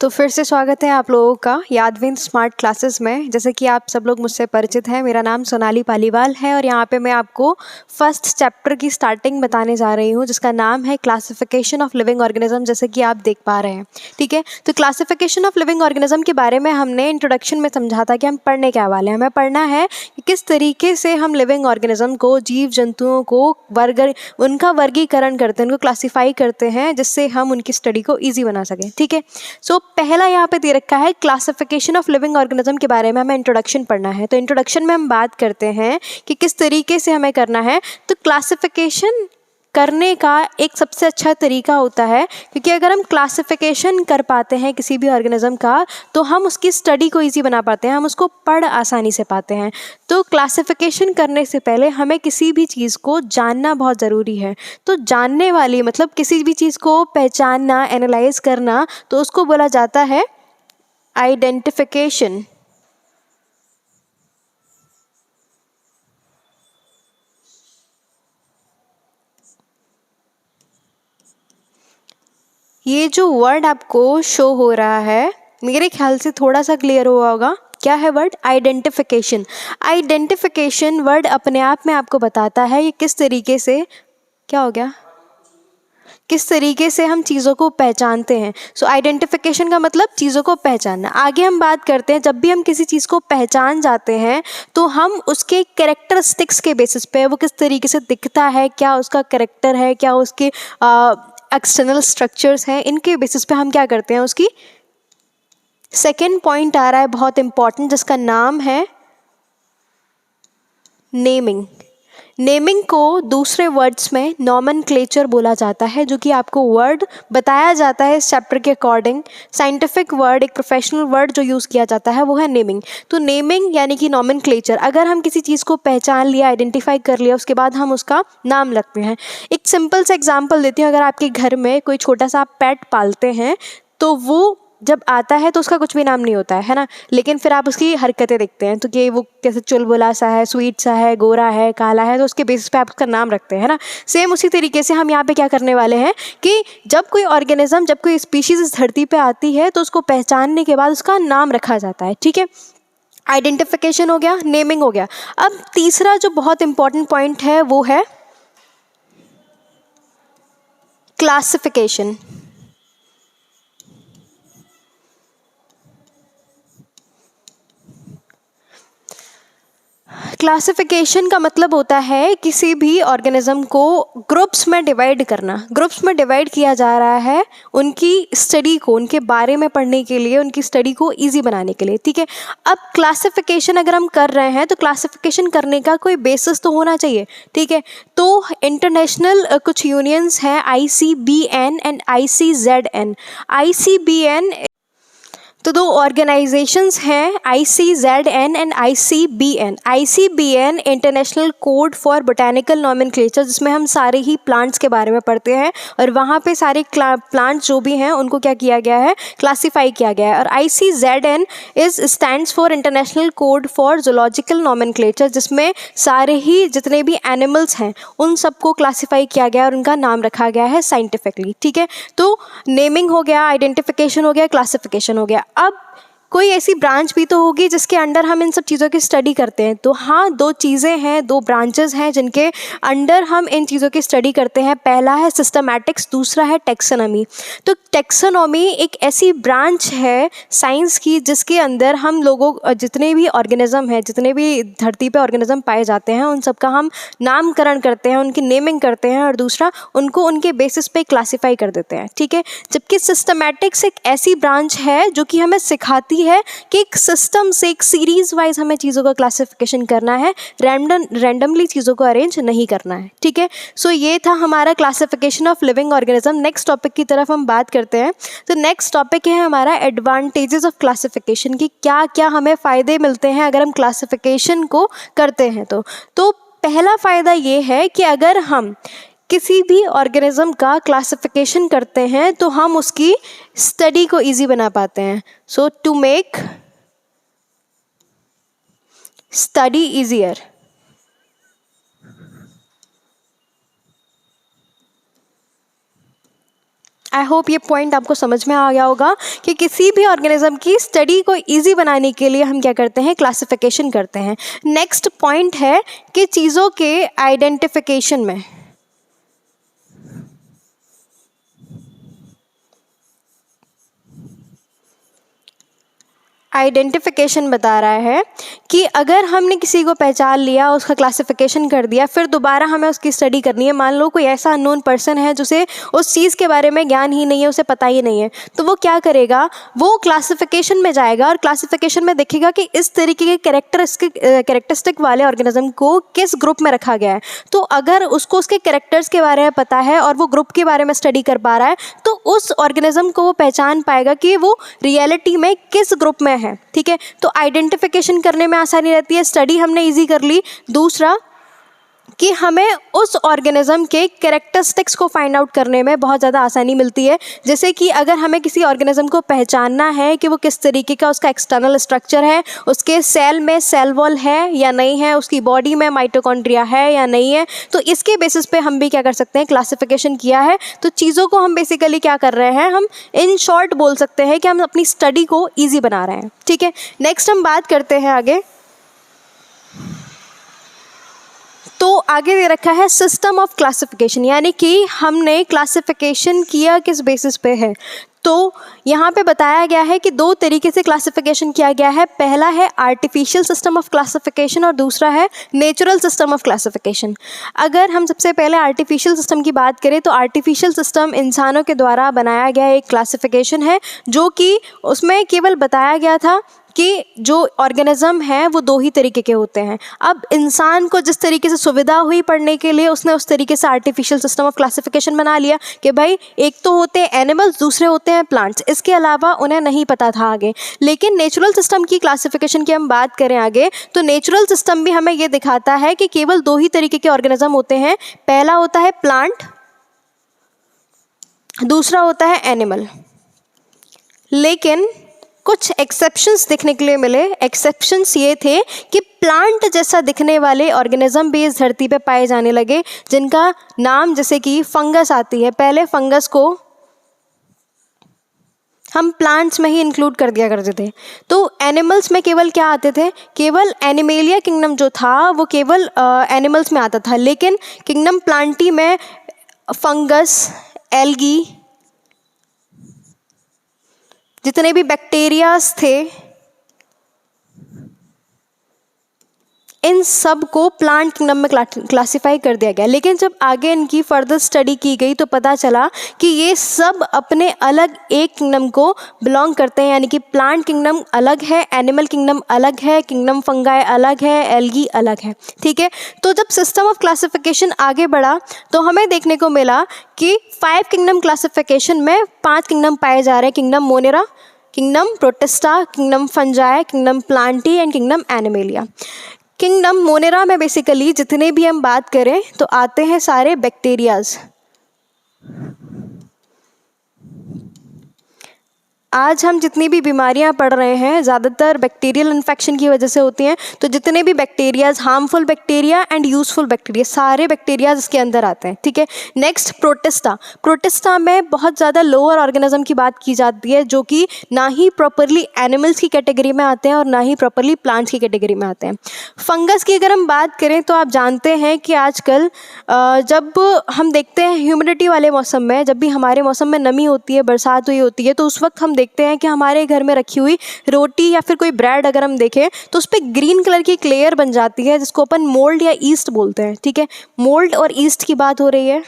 तो फिर से स्वागत है आप लोगों का यादविन स्मार्ट क्लासेस में। जैसे कि आप सब लोग मुझसे परिचित हैं, मेरा नाम सोनाली पालीवाल है और यहाँ पे मैं आपको फर्स्ट चैप्टर की स्टार्टिंग बताने जा रही हूँ, जिसका नाम है क्लासिफिकेशन ऑफ लिविंग ऑर्गेनिज्म, जैसे कि आप देख पा रहे हैं। ठीक है, तो क्लासिफिकेशन ऑफ लिविंग ऑर्गेनिज्म के बारे में हमने इंट्रोडक्शन में समझा था कि हम पढ़ने क्या वाले हैं। हमें पढ़ना है कि किस तरीके से हम लिविंग ऑर्गेनिज्म को, जीव जंतुओं को उनका वर्गीकरण करते हैं, उनको क्लासीफाई करते हैं, जिससे हम उनकी स्टडी को ईजी बना सकें। ठीक है, सो पहला यहाँ पे दे रखा है क्लासिफिकेशन ऑफ लिविंग ऑर्गेनिज्म के बारे में हमें इंट्रोडक्शन पढ़ना है। तो इंट्रोडक्शन में हम बात करते हैं कि किस तरीके से हमें करना है। तो क्लासिफिकेशन करने का एक सबसे अच्छा तरीका होता है, क्योंकि अगर हम क्लासिफिकेशन कर पाते हैं किसी भी ऑर्गेनिज्म का, तो हम उसकी स्टडी को इजी बना पाते हैं, हम उसको पढ़ आसानी से पाते हैं। तो क्लासिफिकेशन करने से पहले हमें किसी भी चीज़ को जानना बहुत ज़रूरी है। तो जानने वाली मतलब किसी भी चीज़ को पहचानना, एनालाइज करना, तो उसको बोला जाता है आइडेंटिफिकेशन। ये जो वर्ड आपको शो हो रहा है, मेरे ख्याल से थोड़ा सा क्लियर हुआ होगा। क्या है वर्ड? आइडेंटिफिकेशन। आइडेंटिफिकेशन वर्ड अपने आप में आपको बताता है ये किस तरीके से, क्या हो गया, किस तरीके से हम चीज़ों को पहचानते हैं। सो आइडेंटिफिकेशन का मतलब चीज़ों को पहचानना। आगे हम बात करते हैं, जब भी हम किसी चीज़ को पहचान जाते हैं तो हम उसके कैरेक्टरिस्टिक्स के बेसिस पे, वो किस तरीके से दिखता है, क्या उसका कैरेक्टर है, क्या उसके एक्सटर्नल स्ट्रक्चर्स हैं, इनके बेसिस पे हम क्या करते हैं, उसकी सेकेंड पॉइंट आ रहा है बहुत इंपॉर्टेंट, जिसका नाम है नेमिंग। नेमिंग को दूसरे वर्ड्स में नॉमेनक्लेचर बोला जाता है, जो कि आपको वर्ड बताया जाता है इस चैप्टर के अकॉर्डिंग। साइंटिफिक वर्ड, एक प्रोफेशनल वर्ड जो यूज़ किया जाता है वो है नेमिंग। तो नेमिंग यानी कि नॉमेनक्लेचर। अगर हम किसी चीज़ को पहचान लिया, आइडेंटिफाई कर लिया, उसके बाद हम उसका नाम रखते हैं। एक सिंपल सा एग्जाम्पल देती हूँ। अगर आपके घर में कोई छोटा सा पेट पालते हैं, तो वो जब आता है तो उसका कुछ भी नाम नहीं होता है ना, लेकिन फिर आप उसकी हरकतें देखते हैं, तो कि वो कैसे चुलबुला सा है, स्वीट सा है, गोरा है, काला है, तो उसके बेसिस पे आप उसका नाम रखते हैं ना। सेम उसी तरीके से हम यहाँ पे क्या करने वाले हैं कि जब कोई ऑर्गेनिज्म, जब कोई स्पीशीज इस धरती पे आती है, तो उसको पहचानने के बाद उसका नाम रखा जाता है। ठीक है, आइडेंटिफिकेशन हो गया, नेमिंग हो गया। अब तीसरा जो बहुत इंपॉर्टेंट पॉइंट है वो है क्लासिफिकेशन। क्लासिफिकेशन का मतलब होता है किसी भी ऑर्गेनिज्म को ग्रुप्स में डिवाइड करना। ग्रुप्स में डिवाइड किया जा रहा है उनकी स्टडी को, उनके बारे में पढ़ने के लिए, उनकी स्टडी को इजी बनाने के लिए। ठीक है, अब क्लासिफिकेशन अगर हम कर रहे हैं तो क्लासिफिकेशन करने का कोई बेसिस तो होना चाहिए। ठीक है, तो इंटरनेशनल कुछ यूनियंस हैं, ICBN एंड ICZN। ICBN, तो दो ऑर्गेनाइजेशंस हैं, ICZN and ICBN। ICBN international code for botanical nomenclature, जिसमें हम सारे ही प्लांट्स के बारे में पढ़ते हैं, और वहाँ पे सारे प्लांट्स जो भी हैं उनको क्या किया गया है, क्लासीफाई किया गया है। और ICZN is stands for international code for zoological nomenclature, जिसमें सारे ही जितने भी एनिमल्स हैं उन सबको क्लासीफाई किया गया और उनका नाम रखा गया है साइंटिफिकली। ठीक है, तो नेमिंग हो गया, आइडेंटिफिकेशन हो गया, क्लासिफिकेशन हो गया। अब कोई ऐसी ब्रांच भी तो होगी जिसके अंडर हम इन सब चीज़ों की स्टडी करते हैं। तो हाँ, दो चीज़ें हैं, दो ब्रांचेस हैं जिनके अंडर हम इन चीज़ों की स्टडी करते हैं। पहला है सिस्टमैटिक्स, दूसरा है टेक्सोनॉमी। तो टेक्सोनॉमी एक ऐसी ब्रांच है साइंस की जिसके अंदर हम लोगों, जितने भी ऑर्गेनिज्म हैं, जितने भी धरती पे ऑर्गेनिज्म पाए जाते हैं, उन सब का हम नामकरण करते हैं, उनकी नेमिंग करते हैं, और दूसरा उनको उनके बेसिस पे क्लासीफाई कर देते हैं। ठीक है, जबकि सिस्टमैटिक्स एक ऐसी ब्रांच है जो कि हमें सिखाती है कि एक सिस्टम से, एक सीरीज वाइज हमें चीज़ों का क्लासिफिकेशन करना है, रैंडमली चीज़ों को अरेंज नहीं करना है। ठीक है, सो ये था हमारा classification of living organism. Next topic की तरफ हम बात करते हैं। तो नेक्स्ट टॉपिक है हमारा एडवांटेजेस ऑफ क्लासिफिकेशन, की क्या क्या हमें फ़ायदे मिलते हैं अगर हम क्लासिफिकेशन को करते हैं। तो पहला फ़ायदा ये है कि अगर हम किसी भी ऑर्गेनिज्म का क्लासिफिकेशन करते हैं तो हम उसकी स्टडी को इजी बना पाते हैं। So to make study easier, I hope ये पॉइंट आपको समझ में आ गया होगा कि किसी भी ऑर्गेनिज्म की स्टडी को ईजी बनाने के लिए हम क्या करते हैं, क्लासिफिकेशन करते हैं। नेक्स्ट पॉइंट है कि चीज़ों के आइडेंटिफिकेशन में आइडेंटिफिकेशन बता रहा है कि अगर हमने किसी को पहचान लिया, उसका क्लासिफिकेशन कर दिया, फिर दोबारा हमें उसकी स्टडी करनी है। मान लो कोई ऐसा अननोन पर्सन है जिसे उस चीज़ के बारे में ज्ञान ही नहीं है, उसे पता ही नहीं है, तो वो क्या करेगा, वो क्लासिफिकेशन में जाएगा और क्लासिफिकेशन में देखेगा कि इस तरीके के कैरेक्टरिस्टिक वाले ऑर्गेनिज्म को किस ग्रुप में रखा गया है। तो अगर उसको उसके कैरेक्टर्स के बारे में पता है और वो ग्रुप के बारे में स्टडी कर पा रहा है, तो उस ऑर्गेनिज्म को वो पहचान पाएगा कि वो रियलिटी में किस ग्रुप में है। ठीक है, तो आइडेंटिफिकेशन करने में आसानी रहती है, स्टडी हमने इजी कर ली। दूसरा कि हमें उस ऑर्गेनिज्म के कैरेक्टरिस्टिक्स को फाइंड आउट करने में बहुत ज़्यादा आसानी मिलती है। जैसे कि अगर हमें किसी ऑर्गेनिज्म को पहचानना है कि वो किस तरीके का उसका एक्सटर्नल स्ट्रक्चर है, उसके सेल में सेल वॉल है या नहीं है, उसकी बॉडी में माइटोकॉन्ड्रिया है या नहीं है, तो इसके बेसिस पे हम भी क्या कर सकते हैं, क्लासिफिकेशन किया है। तो चीज़ों को हम बेसिकली क्या कर रहे हैं, हम इन शॉर्ट बोल सकते हैं कि हम अपनी स्टडी को ईजी बना रहे हैं। ठीक है, नेक्स्ट हम बात करते हैं आगे। तो आगे दे रखा है सिस्टम ऑफ क्लासिफिकेशन, यानी कि हमने क्लासिफिकेशन किया किस बेसिस पे है। तो यहाँ पे बताया गया है कि दो तरीके से क्लासिफिकेशन किया गया है। पहला है आर्टिफिशियल सिस्टम ऑफ क्लासिफिकेशन और दूसरा है नेचुरल सिस्टम ऑफ क्लासिफिकेशन। अगर हम सबसे पहले आर्टिफिशियल सिस्टम की बात करें तो आर्टिफिशियल सिस्टम इंसानों के द्वारा बनाया गया एक क्लासिफिकेशन है, जो कि उसमें केवल बताया गया था कि जो ऑर्गेनिज्म है वो दो ही तरीके के होते हैं। अब इंसान को जिस तरीके से सुविधा हुई पढ़ने के लिए, उसने उस तरीके से आर्टिफिशियल सिस्टम ऑफ क्लासिफिकेशन बना लिया कि भाई एक तो होते हैं एनिमल्स, दूसरे होते हैं प्लांट्स। इसके अलावा उन्हें नहीं पता था आगे। लेकिन नेचुरल सिस्टम की क्लासिफिकेशन की हम बात करें आगे, तो नेचुरल सिस्टम भी हमें ये दिखाता है कि केवल दो ही तरीके के ऑर्गेनिज्म होते हैं। पहला होता है प्लांट, दूसरा होता है एनिमल। लेकिन कुछ एक्सेप्शंस देखने के लिए मिले। एक्सेप्शंस ये थे कि प्लांट जैसा दिखने वाले ऑर्गेनिज्म भी इस धरती पे पाए जाने लगे, जिनका नाम जैसे कि फंगस आती है। पहले फंगस को हम प्लांट्स में ही इंक्लूड कर दिया करते थे। तो एनिमल्स में केवल क्या आते थे, केवल एनिमेलिया किंगडम जो था वो केवल एनिमल्स में आता था। लेकिन किंगडम प्लांटी में फंगस, एल्गी, जितने भी बैक्टीरियाज थे, इन सब को प्लांट किंगडम में क्लासिफाई कर दिया गया। लेकिन जब आगे इनकी फर्दर स्टडी की गई तो पता चला कि ये सब अपने अलग एक किंगडम को बिलोंग करते हैं, यानी कि प्लांट किंगडम अलग है, एनिमल किंगडम अलग है, किंगडम फंगाई अलग है, एल्गी अलग है। ठीक है, तो जब सिस्टम ऑफ क्लासिफिकेशन आगे बढ़ा तो हमें देखने को मिला कि 5 किंगडम क्लासिफिकेशन में 5 किंगडम पाए जा रहे हैं। Kingdom Monera, kingdom protista, kingdom fungi, kingdom Plantae and kingdom animalia. Kingdom Monera में बेसिकली जितने भी हम बात करें तो आते हैं सारे बैक्टीरियाज। आज हम जितनी भी बीमारियां पढ़ रहे हैं ज़्यादातर बैक्टीरियल इन्फेक्शन की वजह से होती हैं। तो जितने भी bacterias, harmful bacteria and useful bacteria, सारे बैक्टीरियाज इसके अंदर आते हैं। ठीक है, नेक्स्ट प्रोटिस्टा। प्रोटिस्टा में बहुत ज़्यादा लोअर ऑर्गेनिज्म की बात की जाती है, जो कि ना ही प्रॉपरली एनिमल्स की कैटेगरी में आते हैं और ना ही प्रॉपरली प्लांट्स की कैटेगरी में आते हैं। फंगस की अगर हम बात करें तो आप जानते हैं कि आजकल जब हम देखते हैं ह्यूमिडिटी वाले मौसम में, जब भी हमारे मौसम में नमी होती है, बरसात हुई होती है, तो उस वक्त हम देखते हैं कि हमारे घर में रखी हुई रोटी या फिर कोई ब्रेड अगर हम देखें तो उस पर ग्रीन कलर की एक लेयर बन जाती है, जिसको अपन मोल्ड या ईस्ट बोलते हैं। ठीक है, मोल्ड और ईस्ट की बात हो रही है।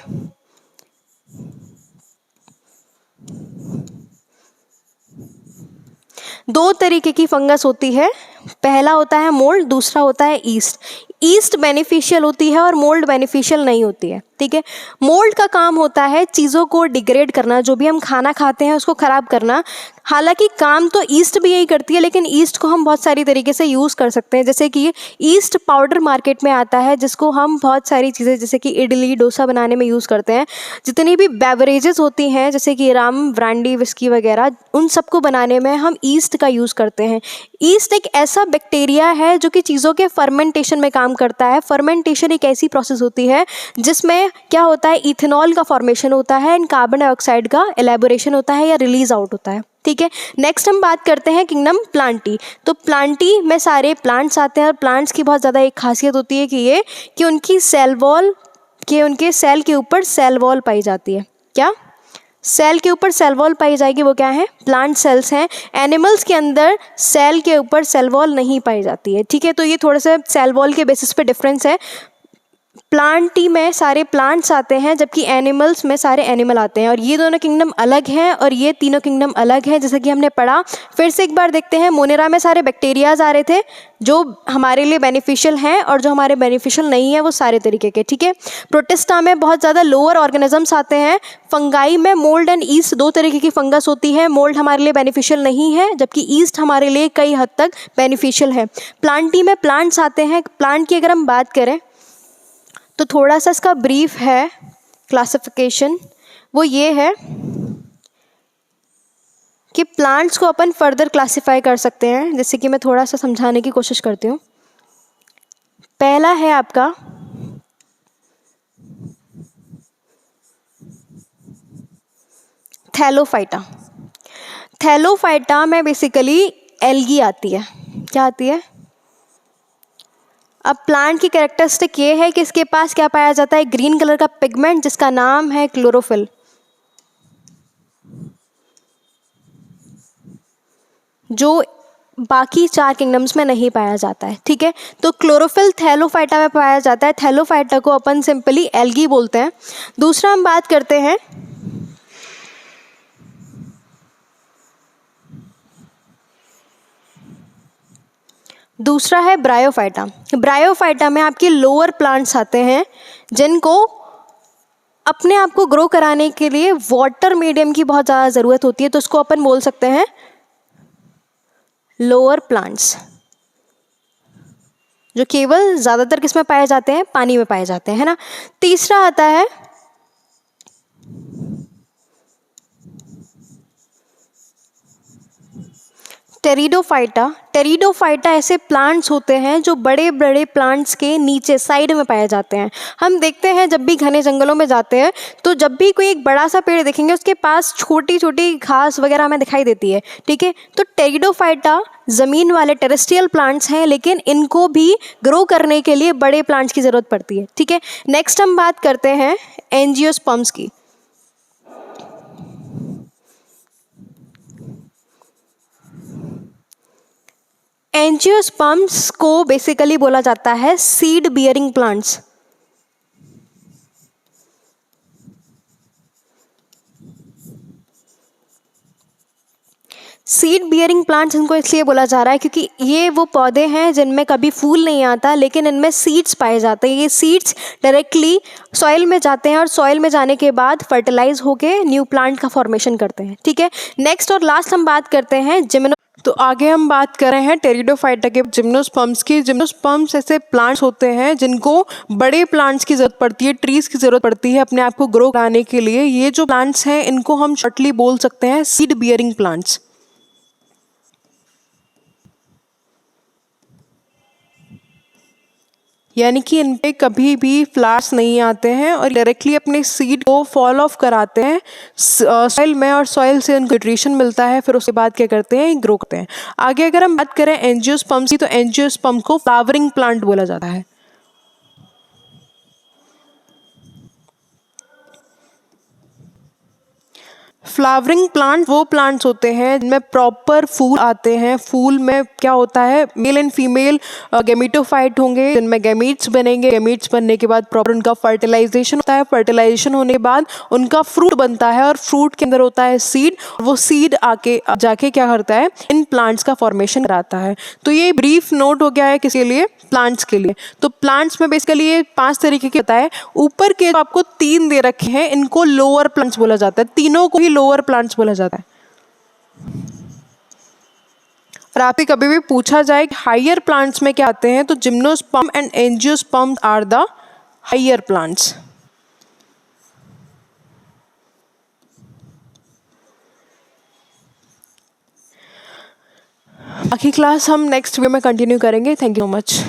दो तरीके की फंगस होती है, पहला होता है मोल्ड, दूसरा होता है ईस्ट। ईस्ट बेनिफिशियल होती है और मोल्ड बेनिफिशियल नहीं होती है। ठीक है, मोल्ड का काम होता है चीज़ों को डिग्रेड करना, जो भी हम खाना खाते हैं उसको ख़राब करना। हालांकि काम तो ईस्ट भी यही करती है, लेकिन ईस्ट को हम बहुत सारी तरीके से यूज़ कर सकते हैं। जैसे कि ईस्ट पाउडर मार्केट में आता है, जिसको हम बहुत सारी चीज़ें जैसे कि इडली, डोसा बनाने में यूज़ करते हैं। जितनी भी बेवरेजेस होती हैं जैसे कि रम, ब्रांडी, विस्की वगैरह, उन सबको बनाने में हम ईस्ट का यूज़ करते हैं। ईस्ट एक ऐसा बैक्टीरिया है जो कि चीज़ों के फर्मेंटेशन में काम करता है। फर्मेंटेशन एक ऐसी प्रोसेस होती है जिसमें इसमें क्या होता है, इथेनॉल का फॉर्मेशन होता है एंड कार्बन डाइऑक्साइड का एलेबोरेशन होता है या रिलीज आउट होता है, ठीक है। नेक्स्ट हम बात करते हैं किंगडम प्लांटी। तो प्लांटी में सारे प्लांट्स आते हैं और प्लांट्स की बहुत ज़्यादा एक खासियत होती है कि उनकी सेल वॉल उनके सेल के ऊपर सेल वॉल पाई जाती है। क्या सेल के ऊपर सेल वॉल पाई जाएगी, वो क्या है, प्लांट सेल्स हैं। एनिमल्स के अंदर सेल के ऊपर सेल वॉल नहीं पाई जाती है, ठीक है। तो ये थोड़ा सा सेल वॉल के बेसिस पे डिफरेंस है। प्लांटी में सारे प्लांट्स आते हैं जबकि एनिमल्स में सारे एनिमल आते हैं, और ये दोनों किंगडम अलग हैं और ये तीनों किंगडम अलग हैं, जैसा कि हमने पढ़ा। फिर से एक बार देखते हैं, मोनेरा में सारे बैक्टीरियाज आ रहे थे जो हमारे लिए बेनिफिशियल हैं और जो हमारे बेनिफिशियल नहीं है वो सारे तरीके के, ठीक है। प्रोटिस्टा में बहुत ज़्यादा लोअर ऑर्गेनिजम्स आते हैं। फंगाई में मोल्ड एंड ईस्ट दो तरीके की फंगस होती है। मोल्ड हमारे लिए बेनिफिशियल नहीं है जबकि ईस्ट हमारे लिए कई हद तक बेनिफिशियल है। प्लांटी में प्लांट्स आते हैं। प्लांट की अगर हम बात करें तो थोड़ा सा इसका ब्रीफ है क्लासिफिकेशन, वो ये है कि प्लांट्स को अपन फर्दर क्लासिफाई कर सकते हैं, जैसे कि मैं थोड़ा सा समझाने की कोशिश करती हूँ। पहला है आपका थैलोफाइटा। थैलोफाइटा में बेसिकली एल्गी आती है। क्या आती है? अब प्लांट की कैरेक्टरिस्टिक ये है कि इसके पास क्या पाया जाता है, ग्रीन कलर का पिगमेंट जिसका नाम है क्लोरोफिल, जो बाकी चार किंगडम्स में नहीं पाया जाता है, ठीक है। तो क्लोरोफिल थैलोफाइटा में पाया जाता है। थैलोफाइटा को अपन सिंपली एल्गी बोलते हैं। दूसरा हम बात करते हैं दूसरा है ब्रायोफाइटा। ब्रायोफाइटा में आपके लोअर प्लांट्स आते हैं जिनको अपने आप को ग्रो कराने के लिए वाटर मीडियम की बहुत ज़्यादा ज़रूरत होती है, तो उसको अपन बोल सकते हैं लोअर प्लांट्स, जो केवल ज़्यादातर किस में पाए जाते हैं, पानी में पाए जाते हैं, है ना। तीसरा आता है टेरिडोफाइटा। टेरिडोफाइटा ऐसे प्लांट्स होते हैं जो बड़े बड़े प्लांट्स के नीचे साइड में पाए जाते हैं। हम देखते हैं जब भी घने जंगलों में जाते हैं तो जब भी कोई एक बड़ा सा पेड़ देखेंगे उसके पास छोटी छोटी घास वगैरह हमें दिखाई देती है, ठीक है। तो टेरिडोफाइटा ज़मीन वाले टेरेस्ट्रियल प्लांट्स हैं, लेकिन इनको भी ग्रो करने के लिए बड़े प्लांट्स की ज़रूरत पड़ती है, ठीक है। नेक्स्ट हम बात करते हैं एंजियोस्पर्म्स की। एंजियोस्पर्म्स को बेसिकली बोला जाता है seed bearing plants. Seed bearing plants इनको इसलिए बोला जा रहा है क्योंकि ये वो पौधे हैं जिनमें कभी फूल नहीं आता लेकिन इनमें सीड्स पाए जाते हैं। ये सीड्स डायरेक्टली सॉइल में जाते हैं और सॉइल में जाने के बाद फर्टिलाइज होके न्यू प्लांट का फॉर्मेशन करते हैं, ठीक है। नेक्स्ट और लास्ट हम बात करते हैं जिम्नो। तो आगे हम बात कर रहे हैं टेरिडोफाइटा के जिम्नोस्पर्म्स की। जिम्नोस्पर्म्स ऐसे प्लांट्स होते हैं जिनको बड़े प्लांट्स की ज़रूरत पड़ती है, ट्रीज की ज़रूरत पड़ती है अपने आप को ग्रो कराने के लिए। ये जो प्लांट्स हैं इनको हम शॉर्टली बोल सकते हैं सीड बियरिंग प्लांट्स। यानी कि इन पे कभी भी फ्लावर्स नहीं आते हैं और डायरेक्टली अपने सीड को फॉल ऑफ कराते हैं सॉइल में और सॉइल से उनको न्यूट्रिशन मिलता है, फिर उसके बाद क्या करते हैं, ग्रो करते हैं। आगे अगर हम बात करें एंजियोस्पर्म्स की तो एंजियोस्पर्म को फ्लावरिंग प्लांट बोला जाता है। फ्लावरिंग प्लांट वो प्लांट्स होते हैं जिनमें प्रॉपर फूल आते हैं। फूल में क्या होता है, मेल एंड फीमेल गैमेटोफाइट होंगे जिनमें गैमीट्स बनेंगे। गैमीट्स बनने के बाद प्रॉपर उनका फर्टिलाइजेशन होता है। फर्टिलाइजेशन होने के बाद उनका फ्रूट बनता है और फ्रूट के अंदर होता है सीड। वो सीड आके जाके क्या करता है, इन प्लांट्स का फॉर्मेशन कराता है। तो ये ब्रीफ नोट हो गया है किसके लिए, प्लांट्स के लिए। तो प्लांट्स में बेसिकली ये 5 तरीके के होता है। ऊपर के आपको 3 दे रखे हैं, इनको लोअर प्लांट्स बोला जाता है। तीनों को ही लोअर प्लांट्स बोला जाता है। और आपसे कभी भी पूछा जाए कि हायर प्लांट्स में क्या आते हैं तो gymnosperm and angiosperm are the higher plants. बाकी क्लास हम नेक्स्ट वीडियो में कंटिन्यू करेंगे। Thank you so much.